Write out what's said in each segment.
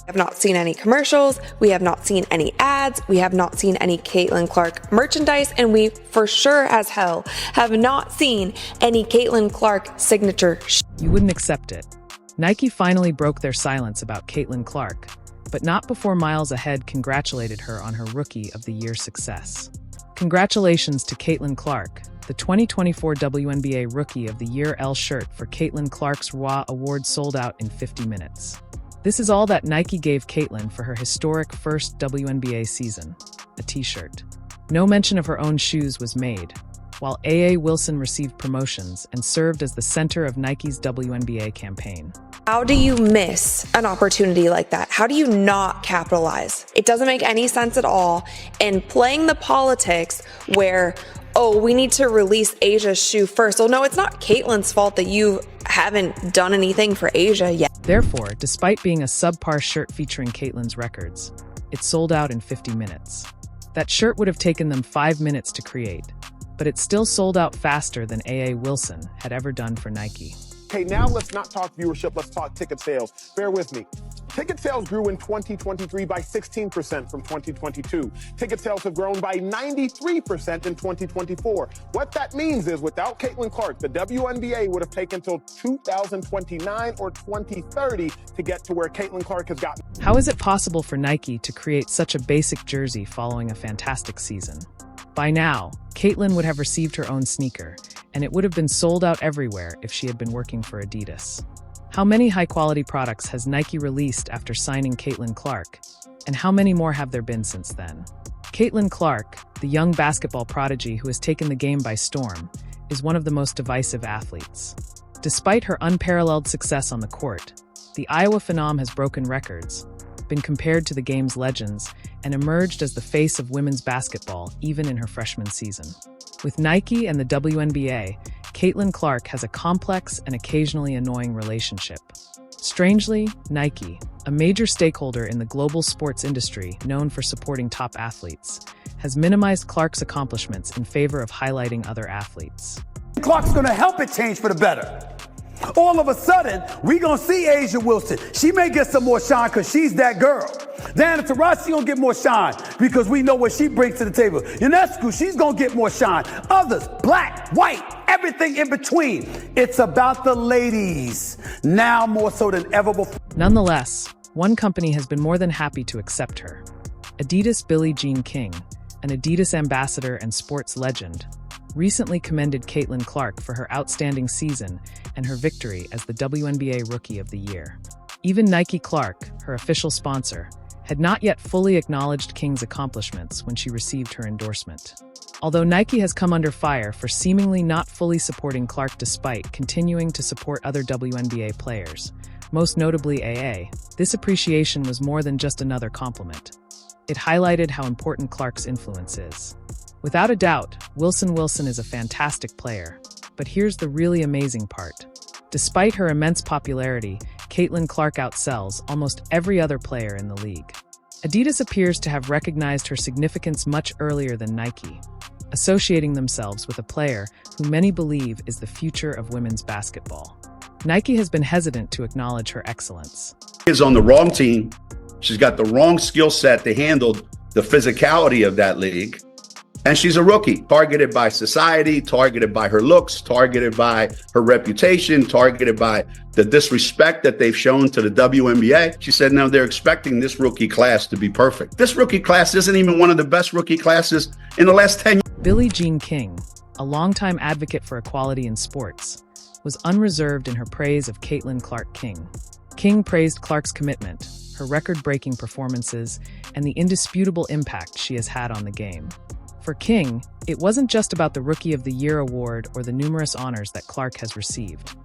have not seen any commercials, we have not seen any ads, we have not seen any Caitlin Clark merchandise, and we for sure as hell have not seen any Caitlin Clark signature. You wouldn't accept it. Nike finally broke their silence about Caitlin Clark, but not before Miles Ahead congratulated her on her Rookie of the Year success. Congratulations to Caitlin Clark, the 2024 WNBA Rookie of the Year. L shirt for Caitlin Clark's RWA award sold out in 50 minutes. This is all that Nike gave Caitlin for her historic first WNBA season, a t-shirt. No mention of her own shoes was made, while A.A. Wilson received promotions and served as the center of Nike's WNBA campaign. How do you miss an opportunity like that? How do you not capitalize? It doesn't make any sense at all. And playing the politics where, oh, we need to release Asia's shoe first. Well, no, it's not Caitlin's fault that you haven't done anything for Asia yet. Therefore, despite being a subpar shirt featuring Caitlin's records, it sold out in 50 minutes. That shirt would have taken them 5 minutes to create, but it still sold out faster than A.A. Wilson had ever done for Nike. Okay, now let's not talk viewership, let's talk ticket sales. Bear with me. Ticket sales grew in 2023 by 16% from 2022. Ticket sales have grown by 93% in 2024. What that means is without Caitlin Clark, the WNBA would have taken till 2029 or 2030 to get to where Caitlin Clark has gotten. How is it possible for Nike to create such a basic jersey following a fantastic season? By now, Caitlin would have received her own sneaker, and it would have been sold out everywhere if she had been working for Adidas. How many high-quality products has Nike released after signing Caitlin Clark, and how many more have there been since then? Caitlin Clark, the young basketball prodigy who has taken the game by storm, is one of the most divisive athletes. Despite her unparalleled success on the court, the Iowa Phenom has broken records, been compared to the game's legends, and emerged as the face of women's basketball even in her freshman season. With Nike and the WNBA, Caitlin Clark has a complex and occasionally annoying relationship. Strangely, Nike, a major stakeholder in the global sports industry known for supporting top athletes, has minimized Clark's accomplishments in favor of highlighting other athletes. Clark's gonna help it change for the better. All of a sudden, we gonna see Angel Wilson. She may get some more shine because she's that girl. Diana Taurasi gonna get more shine because we know what she brings to the table. Ionescu, she's gonna get more shine. Others, black, white, everything in between. It's about the ladies, now more so than ever before. Nonetheless, one company has been more than happy to accept her. Adidas Billie Jean King, an Adidas ambassador and sports legend, recently commended Caitlin Clark for her outstanding season and her victory as the WNBA Rookie of the Year. Even Nike Clark, her official sponsor, had not yet fully acknowledged King's accomplishments when she received her endorsement. Although Nike has come under fire for seemingly not fully supporting Clark despite continuing to support other WNBA players, most notably AA, this appreciation was more than just another compliment. It highlighted how important Clark's influence is. Without a doubt, Wilson is a fantastic player, but here's the really amazing part. Despite her immense popularity, Caitlin Clark outsells almost every other player in the league. Adidas appears to have recognized her significance much earlier than Nike, associating themselves with a player who many believe is the future of women's basketball. Nike has been hesitant to acknowledge her excellence. She's on the wrong team. She's got the wrong skill set to handle the physicality of that league. And she's a rookie, targeted by society, targeted by her looks, targeted by her reputation, targeted by the disrespect that they've shown to the WNBA. She said, no, they're expecting this rookie class to be perfect. This rookie class isn't even one of the best rookie classes in the last 10 years. Billie Jean King, a longtime advocate for equality in sports, was unreserved in her praise of Caitlin Clark King. King praised Clark's commitment, her record-breaking performances, and the indisputable impact she has had on the game. For King, it wasn't just about the Rookie of the Year award or the numerous honors that Clark has received.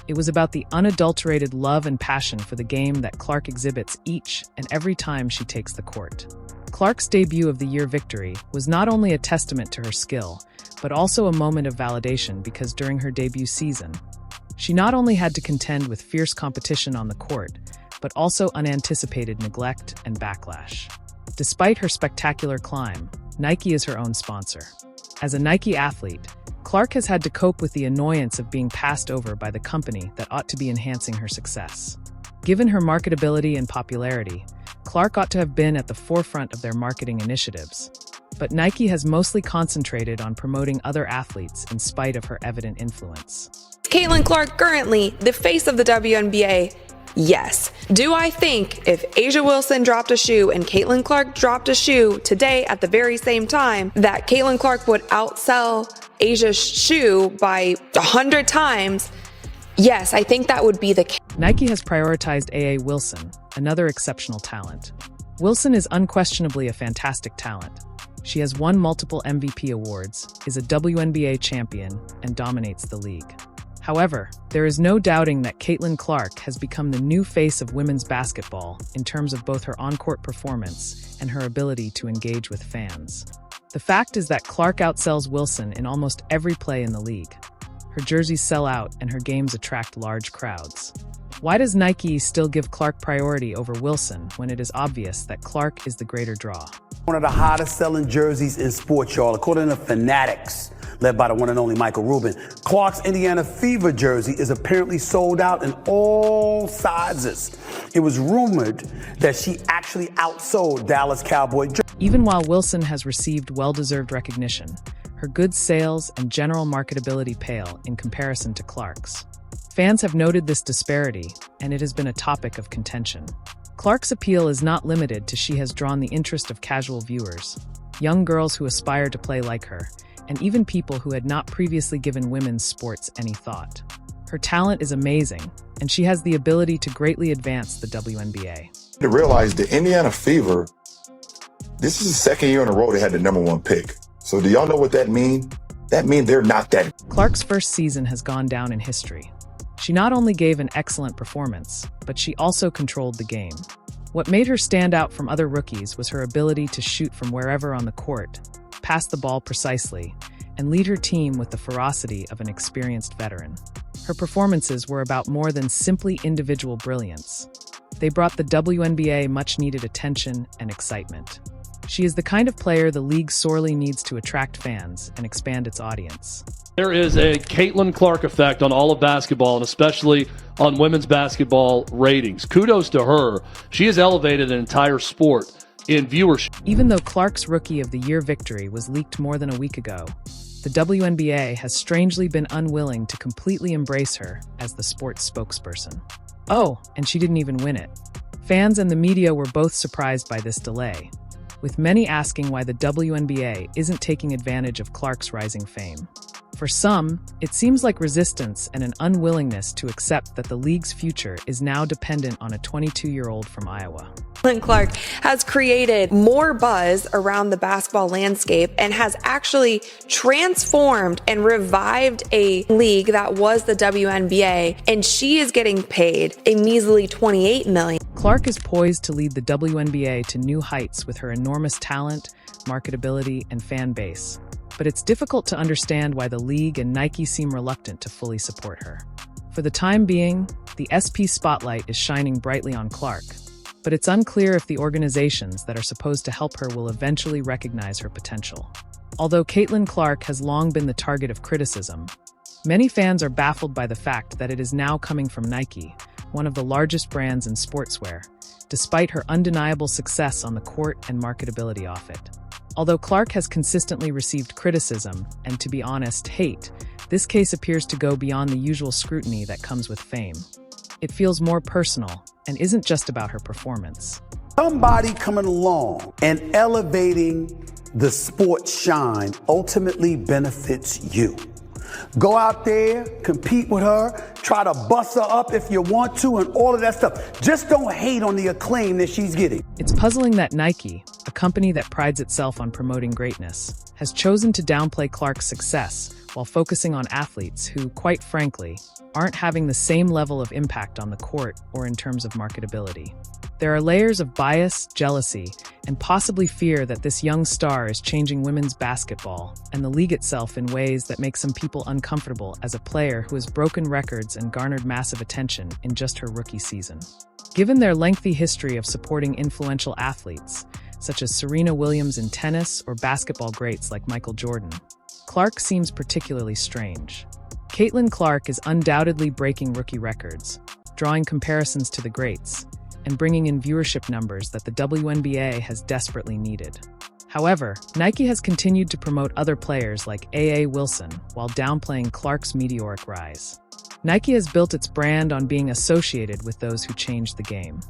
It was about the unadulterated love and passion for the game that Clark exhibits each and every time she takes the court. Clark's debut of the year victory was not only a testament to her skill, but also a moment of validation because during her debut season, she not only had to contend with fierce competition on the court, but also unanticipated neglect and backlash. Despite her spectacular climb, Nike is her own sponsor. As a Nike athlete, Clark has had to cope with the annoyance of being passed over by the company that ought to be enhancing her success. Given her marketability and popularity, Clark ought to have been at the forefront of their marketing initiatives. But Nike has mostly concentrated on promoting other athletes in spite of her evident influence. Caitlin Clark currently the face of the WNBA? Yes. Do I think if A'ja Wilson dropped a shoe and Caitlin Clark dropped a shoe today at the very same time, that Caitlin Clark would outsell A'ja's shoe by 100 times? Yes, I think that would be the case. Nike has prioritized A.A. Wilson, another exceptional talent. Wilson is unquestionably a fantastic talent. She has won multiple MVP awards, is a WNBA champion, and dominates the league. However, there is no doubting that Caitlin Clark has become the new face of women's basketball in terms of both her on-court performance and her ability to engage with fans. The fact is that Clark outsells Wilson in almost every play in the league. Her jerseys sell out and her games attract large crowds. Why does Nike still give Clark priority over Wilson when it is obvious that Clark is the greater draw? One of the hottest selling jerseys in sports, y'all, according to Fanatics, led by the one and only Michael Rubin. Clark's Indiana Fever jersey is apparently sold out in all sizes. It was rumored that she actually outsold Dallas Cowboy jerseys. Even while Wilson has received well-deserved recognition, her good sales and general marketability pale in comparison to Clark's. Fans have noted this disparity, and it has been a topic of contention. Clark's appeal is not limited to she has drawn the interest of casual viewers, young girls who aspire to play like her, and even people who had not previously given women's sports any thought. Her talent is amazing, and she has the ability to greatly advance the WNBA. To realize the Indiana Fever, this is the second year in a row they had the #1 pick. So do y'all know what that means? That means they're not that. Clark's first season has gone down in history. She not only gave an excellent performance, but she also controlled the game. What made her stand out from other rookies was her ability to shoot from wherever on the court, pass the ball precisely, and lead her team with the ferocity of an experienced veteran. Her performances were about more than simply individual brilliance. They brought the WNBA much-needed attention and excitement. She is the kind of player the league sorely needs to attract fans and expand its audience. There is a Caitlin Clark effect on all of basketball, and especially on women's basketball ratings. Kudos to her. She has elevated an entire sport in viewership. Even though Clark's Rookie of the Year victory was leaked more than a week ago, the WNBA has strangely been unwilling to completely embrace her as the sport's spokesperson. Oh, and she didn't even win it. Fans and the media were both surprised by this delay, with many asking why the WNBA isn't taking advantage of Clark's rising fame. For some, it seems like resistance and an unwillingness to accept that the league's future is now dependent on a 22-year-old from Iowa. Caitlin Clark has created more buzz around the basketball landscape and has actually transformed and revived a league that was the WNBA, and she is getting paid a measly $28 million. Clark is poised to lead the WNBA to new heights with her enormous talent, marketability, and fan base. But it's difficult to understand why the league and Nike seem reluctant to fully support her. For the time being, the SP spotlight is shining brightly on Clark, but it's unclear if the organizations that are supposed to help her will eventually recognize her potential. Although Caitlin Clark has long been the target of criticism, many fans are baffled by the fact that it is now coming from Nike, one of the largest brands in sportswear, despite her undeniable success on the court and marketability off it. Although Clark has consistently received criticism, and to be honest, hate, this case appears to go beyond the usual scrutiny that comes with fame. It feels more personal and isn't just about her performance. Somebody coming along and elevating the sport's shine ultimately benefits you. Go out there, compete with her, try to bust her up if you want to, and all of that stuff. Just don't hate on the acclaim that she's getting. It's puzzling that Nike, a company that prides itself on promoting greatness, has chosen to downplay Clark's success while focusing on athletes who, quite frankly, aren't having the same level of impact on the court or in terms of marketability. There are layers of bias, jealousy, and possibly fear that this young star is changing women's basketball and the league itself in ways that make some people uncomfortable as a player who has broken records and garnered massive attention in just her rookie season. Given their lengthy history of supporting influential athletes, such as Serena Williams in tennis or basketball greats like Michael Jordan, Clark seems particularly strange. Caitlin Clark is undoubtedly breaking rookie records, drawing comparisons to the greats and bringing in viewership numbers that the WNBA has desperately needed. However, Nike has continued to promote other players like A.A. Wilson while downplaying Clark's meteoric rise. Nike has built its brand on being associated with those who changed the game.